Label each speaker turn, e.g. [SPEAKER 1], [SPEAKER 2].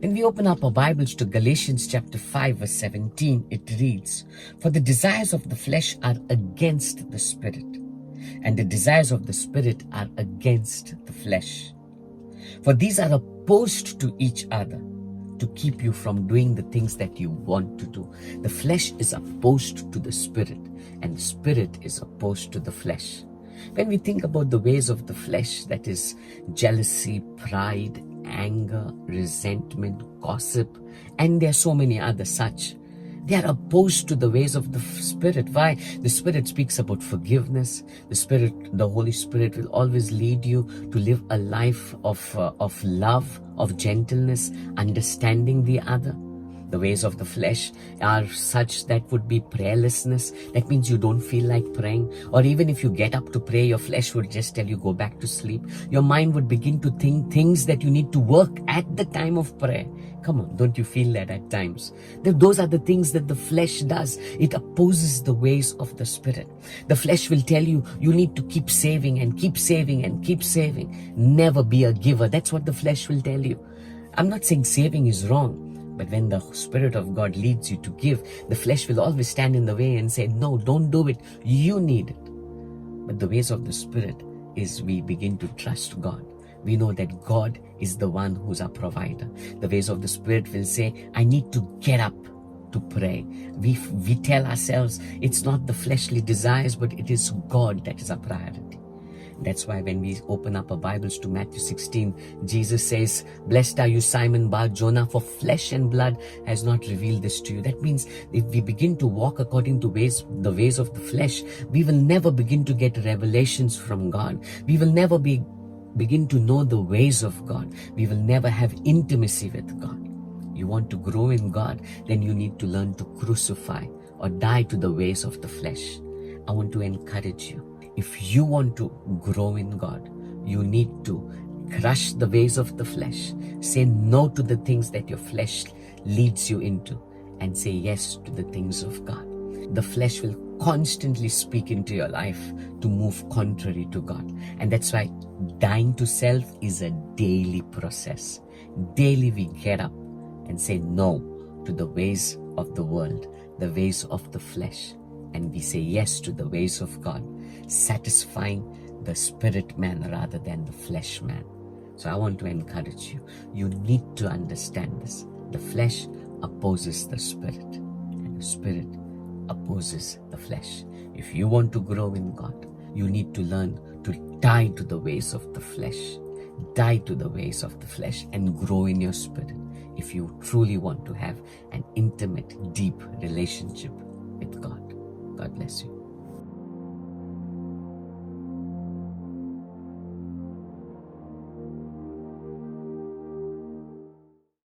[SPEAKER 1] When we open up our Bibles to Galatians chapter 5 verse 17, it reads, "For the desires of the flesh are against the Spirit, and the desires of the Spirit are against the flesh. For these are opposed to each other to keep you from doing the things that you want to do." The flesh is opposed to the Spirit, and the Spirit is opposed to the flesh. When we think about the ways of the flesh, that is jealousy, pride, anger, resentment, gossip, and there are so many other such. They are opposed to the ways of the Spirit. Why? The Spirit speaks about forgiveness. The Holy Spirit will always lead you to live a life of love, of gentleness, understanding the other. The ways of the flesh are such that would be prayerlessness. That means you don't feel like praying. Or even if you get up to pray, your flesh would just tell you, go back to sleep. Your mind would begin to think things that you need to work at the time of prayer. Come on, don't you feel that at times? Those are the things that the flesh does. It opposes the ways of the Spirit. The flesh will tell you, you need to keep saving and keep saving and keep saving. Never be a giver. That's what the flesh will tell you. I'm not saying saving is wrong. But when the Spirit of God leads you to give, the flesh will always stand in the way and say, no, don't do it. You need it. But the ways of the Spirit is we begin to trust God. We know that God is the one who's our provider. The ways of the Spirit will say, I need to get up to pray. We tell ourselves it's not the fleshly desires, but it is God that is our priority. That's why when we open up our Bibles to Matthew 16, Jesus says, "Blessed are you, Simon Bar-Jonah, for flesh and blood has not revealed this to you." That means if we begin to walk according to the ways of the flesh, we will never begin to get revelations from God. We will never begin to know the ways of God. We will never have intimacy with God. You want to grow in God, then you need to learn to crucify or die to the ways of the flesh. I want to encourage you. If you want to grow in God, you need to crush the ways of the flesh. Say no to the things that your flesh leads you into and say yes to the things of God. The flesh will constantly speak into your life to move contrary to God. And that's why dying to self is a daily process. Daily we get up and say no to the ways of the world, the ways of the flesh. And we say yes to the ways of God, satisfying the spirit man rather than the flesh man. So I want to encourage you. You need to understand this. The flesh opposes the Spirit, and the Spirit opposes the flesh. If you want to grow in God, you need to learn to die to the ways of the flesh. Die to the ways of the flesh and grow in your spirit if you truly want to have an intimate, deep relationship with God. God bless you.